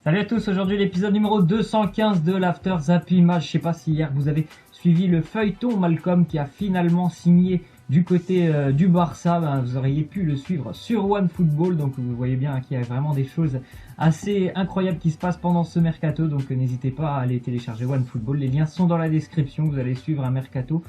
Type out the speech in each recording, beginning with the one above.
Salut à tous, aujourd'hui l'épisode numéro 215 de l'After Zappy Match. Je sais pas si hier vous avez suivi le feuilleton Malcolm qui a finalement signé du côté du Barça. Vous auriez pu le suivre sur OneFootball, donc vous voyez bien qu'il y a vraiment des choses assez incroyables qui se passent pendant ce mercato. Donc n'hésitez pas à aller télécharger OneFootball, les liens sont dans la description. Vous allez suivre un mercato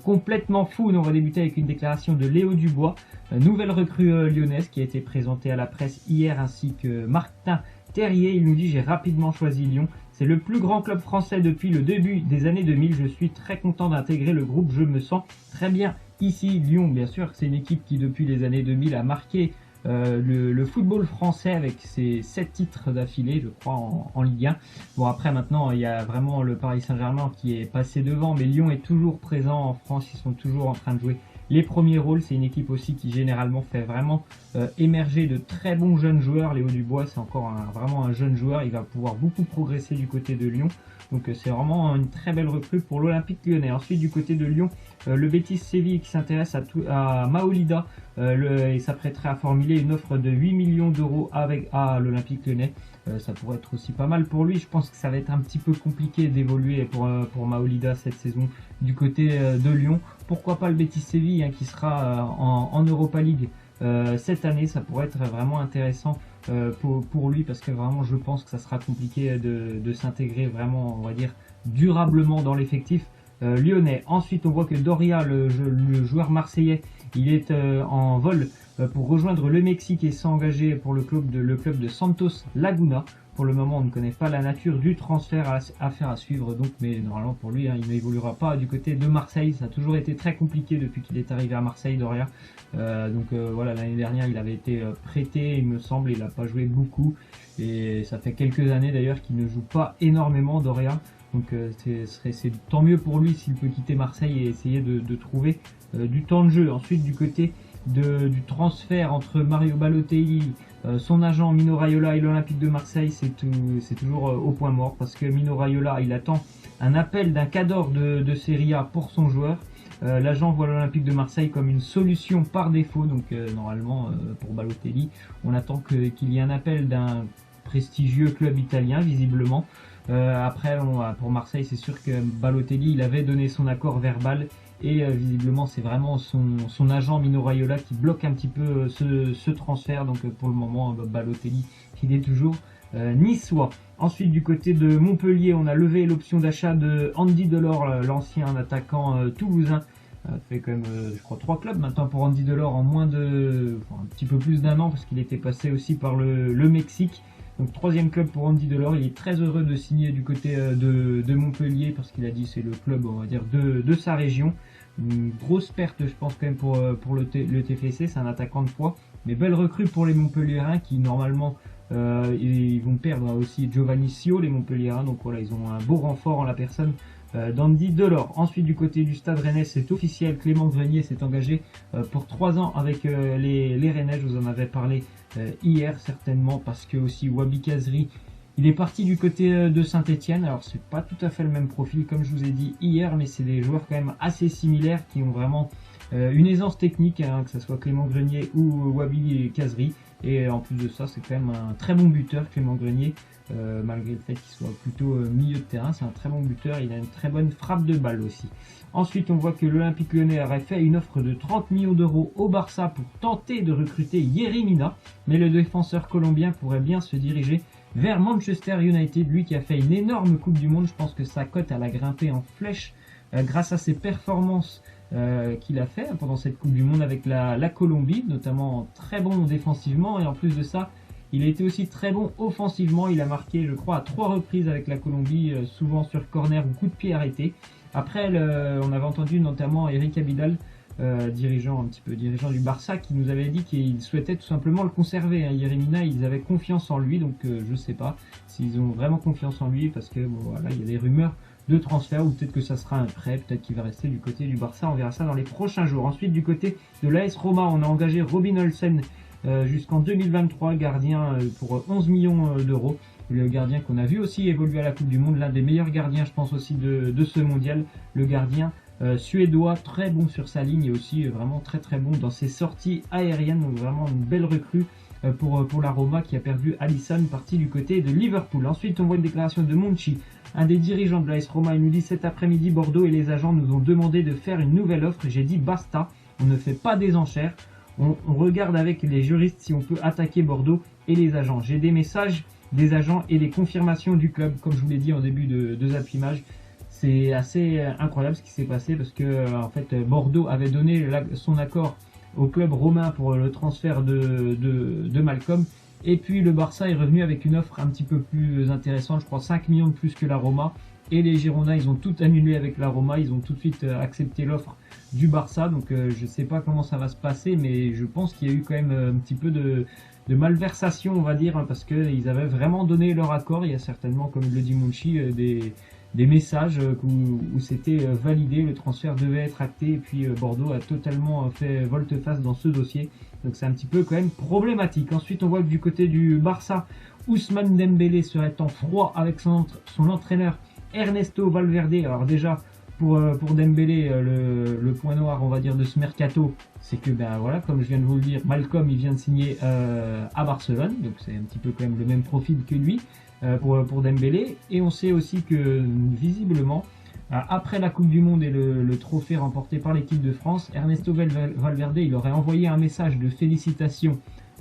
complètement fou. On va débuter avec une déclaration de Léo Dubois, nouvelle recrue lyonnaise qui a été présentée à la presse hier, ainsi que Martin Terrier. Il nous dit: j'ai rapidement choisi Lyon, c'est le plus grand club français depuis le début des années 2000, je suis très content d'intégrer le groupe, je me sens très bien ici. Lyon, bien sûr, c'est une équipe qui depuis les années 2000 a marqué le football français avec ses 7 titres d'affilée, je crois, en Ligue 1. Bon, après maintenant il y a vraiment le Paris Saint-Germain qui est passé devant, mais Lyon est toujours présent en France, ils sont toujours en train de jouer les premiers rôles. C'est une équipe aussi qui généralement fait vraiment émerger de très bons jeunes joueurs. Léo Dubois, c'est encore vraiment un jeune joueur, il va pouvoir beaucoup progresser du côté de Lyon. Donc c'est vraiment une très belle recrue pour l'Olympique Lyonnais. Ensuite, du côté de Lyon, le Betis Séville qui s'intéresse à Maolida et s'apprêterait à formuler une offre de 8 millions d'euros à l'Olympique Lyonnais. Ça pourrait être aussi pas mal pour lui. Je pense que ça va être un petit peu compliqué d'évoluer pour Maolida cette saison du côté de Lyon. Pourquoi pas le Betis Séville qui sera en Europa League cette année. Ça pourrait être vraiment intéressant pour lui, parce que vraiment je pense que ça sera compliqué de s'intégrer vraiment, on va dire, durablement dans l'effectif lyonnais. Ensuite, on voit que Doria, le joueur marseillais, il est en vol pour rejoindre le Mexique et s'engager pour le club de Santos Laguna. Pour le moment, on ne connaît pas la nature du transfert à faire à suivre, donc, mais normalement pour lui, il n'évoluera pas du côté de Marseille. Ça a toujours été très compliqué depuis qu'il est arrivé à Marseille, Doria. Voilà, l'année dernière, il avait été prêté, il me semble, il n'a pas joué beaucoup. Et ça fait quelques années d'ailleurs qu'il ne joue pas énormément, Doria. Donc c'est tant mieux pour lui s'il peut quitter Marseille et essayer de trouver du temps de jeu. Ensuite, du côté du transfert entre Mario Balotelli, son agent Mino Raiola et l'Olympique de Marseille, c'est toujours au point mort, parce que Mino Raiola, il attend un appel d'un cadre de Serie A pour son joueur. L'agent voit l'Olympique de Marseille comme une solution par défaut, donc normalement pour Balotelli, on attend qu'il y ait un appel d'un prestigieux club italien visiblement. Après, pour Marseille, c'est sûr que Balotelli, il avait donné son accord verbal, et visiblement c'est vraiment son agent Mino Raiola qui bloque un petit peu ce transfert. Donc pour le moment, Balotelli, il est toujours niçois. Ensuite, du côté de Montpellier, on a levé l'option d'achat de Andy Delors, l'ancien attaquant toulousain. Fait quand même, je crois, 3 clubs maintenant pour Andy Delors en un petit peu plus d'un an, parce qu'il était passé aussi par le Mexique. Donc 3e club pour Andy Delors. Il est très heureux de signer du côté de Montpellier, parce qu'il a dit c'est le club, on va dire, de sa région. Une grosse perte, je pense, quand même pour le TFC. C'est un attaquant de poids, mais belle recrue pour les Montpelliérains qui normalement ils vont perdre aussi Giovanni Sio, les Montpelliérains. Donc voilà, ils ont un beau renfort en la personne d'Andy Delors. Ensuite, du côté du Stade Rennais, c'est officiel, Clément Grenier s'est engagé pour 3 ans avec les Rennais. Je vous en avais parlé hier, certainement, parce que aussi Wabi Kazri, il est parti du côté de Saint-Etienne. Alors c'est pas tout à fait le même profil comme je vous ai dit hier, mais c'est des joueurs quand même assez similaires qui ont vraiment une aisance technique, que ce soit Clément Grenier ou Wabi Kazri. Et en plus de ça, c'est quand même un très bon buteur, Clément Grenier, malgré le fait qu'il soit plutôt milieu de terrain. C'est un très bon buteur, il a une très bonne frappe de balle aussi. Ensuite, on voit que l'Olympique Lyonnais aurait fait une offre de 30 millions d'euros au Barça pour tenter de recruter Yerry Mina, mais le défenseur colombien pourrait bien se diriger vers Manchester United, lui qui a fait une énorme Coupe du Monde. Je pense que sa cote, elle a grimpé en flèche grâce à ses performances qu'il a fait pendant cette Coupe du Monde avec la Colombie, notamment très bon défensivement, et en plus de ça, il a été aussi très bon offensivement. Il a marqué, je crois, à 3 reprises avec la Colombie, souvent sur corner ou coup de pied arrêté. Après, on avait entendu notamment Eric Abidal, dirigeant du Barça, qui nous avait dit qu'il souhaitait tout simplement le conserver. Yerry Mina, ils avaient confiance en lui, donc je sais pas s'ils ont vraiment confiance en lui, parce que bon, voilà, il y a des rumeurs de transfert, ou peut-être que ça sera un prêt, peut-être qu'il va rester du côté du Barça, on verra ça dans les prochains jours. Ensuite, du côté de l'AS Roma, on a engagé Robin Olsen jusqu'en 2023, gardien pour 11 millions d'euros. Le gardien qu'on a vu aussi évoluer à la Coupe du Monde, l'un des meilleurs gardiens, je pense, aussi de ce mondial. Le gardien suédois, très bon sur sa ligne, et aussi vraiment très très bon dans ses sorties aériennes. Donc vraiment une belle recrue pour la Roma qui a perdu Alisson, parti du côté de Liverpool. Ensuite, on voit une déclaration de Monchi, un des dirigeants de l'AS Roma. Il nous dit: cet après-midi, Bordeaux et les agents nous ont demandé de faire une nouvelle offre. J'ai dit basta, on ne fait pas des enchères. On regarde avec les juristes si on peut attaquer Bordeaux et les agents. J'ai des messages des agents et des confirmations du club, comme je vous l'ai dit en début de Zap Image. C'est assez incroyable ce qui s'est passé parce que en fait Bordeaux avait donné son accord au club romain pour le transfert de Malcolm, et puis le Barça est revenu avec une offre un petit peu plus intéressante, je crois 5 millions de plus que la Roma, et les Girondins ils ont tout annulé avec la Roma, ils ont tout de suite accepté l'offre du Barça. Donc je sais pas comment ça va se passer, mais je pense qu'il y a eu quand même un petit peu de malversation, on va dire, hein, parce qu'ils avaient vraiment donné leur accord. Il y a certainement, comme le dit Monchi, des messages où c'était validé, le transfert devait être acté, et puis Bordeaux a totalement fait volte-face dans ce dossier. Donc c'est un petit peu quand même problématique. Ensuite, on voit que du côté du Barça, Ousmane Dembélé serait en froid avec son entraîneur Ernesto Valverde. Alors déjà, pour Dembélé, le point noir, on va dire, de ce mercato, c'est que, ben voilà, comme je viens de vous le dire, Malcolm, il vient de signer à Barcelone, donc c'est un petit peu quand même le même profil que lui pour Dembélé. Et on sait aussi que, visiblement, après la Coupe du Monde et le trophée remporté par l'équipe de France, Ernesto Valverde, il aurait envoyé un message de félicitations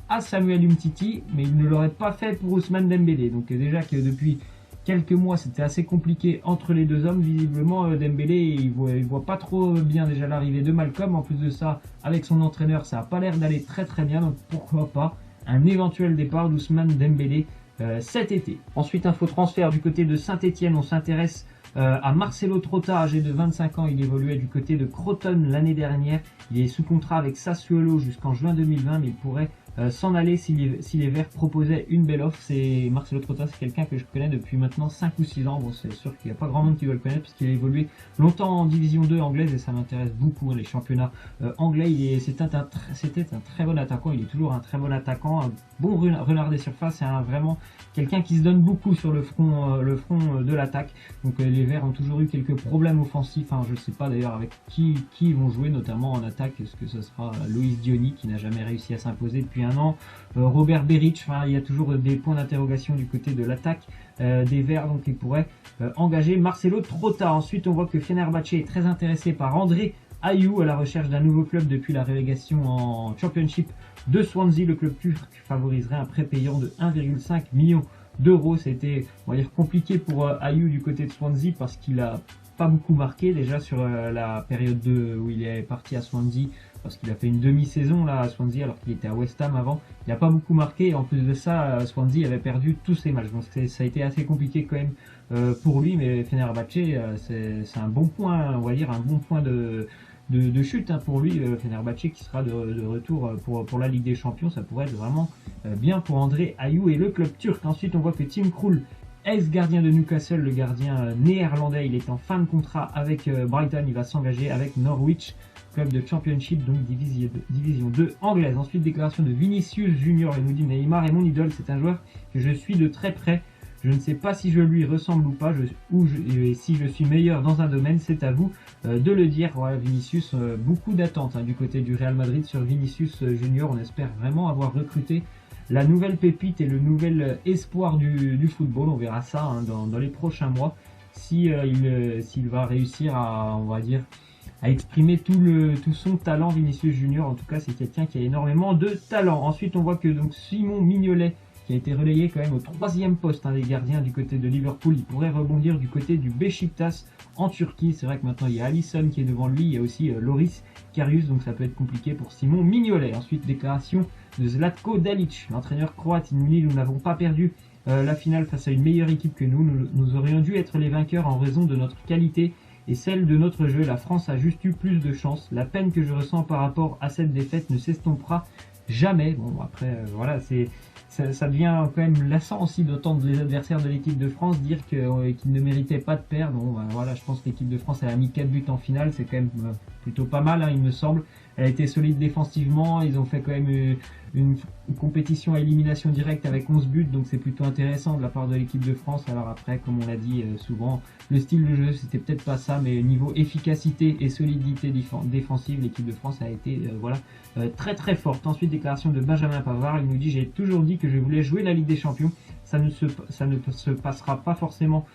à Samuel Umtiti, mais il ne l'aurait pas fait pour Ousmane Dembélé. Donc déjà que depuis quelques mois, c'était assez compliqué entre les deux hommes. Visiblement, Dembélé, il voit pas trop bien déjà l'arrivée de Malcolm. En plus de ça, avec son entraîneur, ça n'a pas l'air d'aller très très bien. Donc pourquoi pas un éventuel départ d'Ousmane Dembélé cet été. Ensuite, info transfert du côté de Saint-Etienne. On s'intéresse à Marcelo Trotta, âgé de 25 ans. Il évoluait du côté de Crotone l'année dernière. Il est sous contrat avec Sassuolo jusqu'en juin 2020, mais il pourrait s'en aller si les Verts proposaient une belle offre. C'est Marcelo Trotta, c'est quelqu'un que je connais depuis maintenant 5 ou 6 ans. Bon, c'est sûr qu'il n'y a pas grand monde qui va le connaître parce qu'il a évolué longtemps en division 2 anglaise et ça m'intéresse beaucoup, hein, les championnats anglais. C'était un très bon attaquant, il est toujours un très bon attaquant, un bon renard des surfaces, c'est vraiment quelqu'un qui se donne beaucoup sur le front de l'attaque. Donc les Verts ont toujours eu quelques problèmes offensifs, hein. Je ne sais pas d'ailleurs avec qui ils vont jouer, notamment en attaque. Est-ce que ce sera Loïs Diony qui n'a jamais réussi à s'imposer depuis un an, Robert Beric, enfin, il y a toujours des points d'interrogation du côté de l'attaque des Verts, donc il pourrait engager Marcelo Trotta. Ensuite, on voit que Fenerbahçe est très intéressé par André Ayew, à la recherche d'un nouveau club depuis la relégation en Championship de Swansea. Le club turc favoriserait un prêt payant de 1,5 million d'euros. C'était, on va dire, compliqué pour Ayew du côté de Swansea parce qu'il a pas beaucoup marqué déjà sur la période où il est parti à Swansea, parce qu'il a fait une demi-saison là à Swansea alors qu'il était à West Ham avant. Il n'a pas beaucoup marqué et en plus de ça, Swansea avait perdu tous ses matchs. Donc ça a été assez compliqué quand même pour lui, mais Fenerbahçe, c'est un bon point, on va dire, un bon point de chute, hein, pour lui. Fenerbahçe qui sera de retour pour la Ligue des Champions, ça pourrait être vraiment bien pour André Ayew et le club turc. Ensuite, on voit que Tim Krul, ex-gardien de Newcastle, le gardien néerlandais, il est en fin de contrat avec Brighton. Il va s'engager avec Norwich, club de Championship, donc division 2 anglaise. Ensuite, déclaration de Vinicius Junior. Il nous dit: Neymar est mon idole, c'est un joueur que je suis de très près. Je ne sais pas si je lui ressemble ou pas, et si je suis meilleur dans un domaine, c'est à vous de le dire. Voilà, Vinicius, beaucoup d'attentes, hein, du côté du Real Madrid sur Vinicius Junior. On espère vraiment avoir recruté la nouvelle pépite et le nouvel espoir du football. On verra ça, hein, dans les prochains mois, s'il va réussir à, on va dire, à exprimer tout son talent. Vinicius Junior, en tout cas, c'est quelqu'un qui a énormément de talent. Ensuite, on voit que donc Simon Mignolet, qui a été relayé quand même au 3e poste, hein, des gardiens du côté de Liverpool, il pourrait rebondir du côté du Beşiktaş en Turquie. C'est vrai que maintenant il y a Alisson qui est devant lui, il y a aussi Loris Karius, donc ça peut être compliqué pour Simon Mignolet. Ensuite, déclaration de Zlatko Dalic, l'entraîneur croate. Il nous dit: nous n'avons pas perdu la finale face à une meilleure équipe que nous aurions dû être les vainqueurs en raison de notre qualité et celle de notre jeu. La France a juste eu plus de chance. La peine que je ressens par rapport à cette défaite ne s'estompera jamais. Bon, après, voilà, ça devient quand même lassant aussi d'entendre les adversaires de l'équipe de France dire qu'ils ne méritaient pas de perdre. Bon, ben, voilà, je pense que l'équipe de France, elle a mis 4 buts en finale, c'est quand même plutôt pas mal, hein, il me semble. Elle a été solide défensivement, ils ont fait quand même une compétition à élimination directe avec 11 buts, donc c'est plutôt intéressant de la part de l'équipe de France. Alors après, comme on l'a dit souvent, le style de jeu c'était peut-être pas ça, mais niveau efficacité et solidité défensive, l'équipe de France a été très très forte. Ensuite, déclaration de Benjamin Pavard, il nous dit: j'ai toujours dit que je voulais jouer la Ligue des Champions, ça ne se passera pas forcément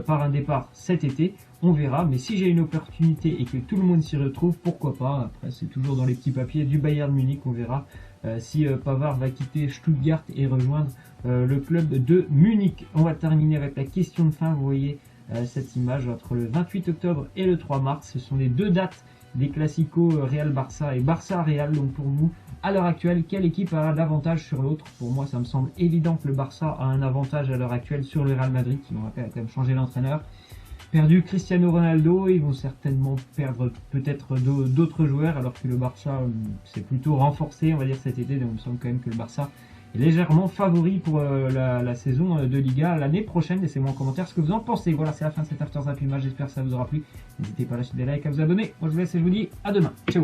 par un départ cet été, on verra, mais si j'ai une opportunité et que tout le monde s'y retrouve, pourquoi pas. Après, c'est toujours dans les petits papiers du Bayern Munich, on verra si Pavard va quitter Stuttgart et rejoindre le club de Munich. On va terminer avec la question de fin. Vous voyez cette image entre le 28 octobre et le 3 mars. Ce sont les deux dates des classicos Real-Barça et Barça-Real. Donc pour vous, à l'heure actuelle, quelle équipe a l'avantage sur l'autre? Pour moi, ça me semble évident que le Barça a un avantage à l'heure actuelle sur le Real Madrid, qui vont quand même changer l'entraîneur. Perdu Cristiano Ronaldo, ils vont certainement perdre peut-être d'autres joueurs, alors que le Barça s'est plutôt renforcé, on va dire, cet été. Donc il me semble quand même que le Barça est légèrement favori pour la saison de Liga l'année prochaine. Laissez-moi en commentaire ce que vous en pensez. Voilà, c'est la fin de cet After Zap Image, j'espère que ça vous aura plu. N'hésitez pas à lâcher des likes, à vous abonner. Moi je vous laisse et je vous dis à demain. Ciao.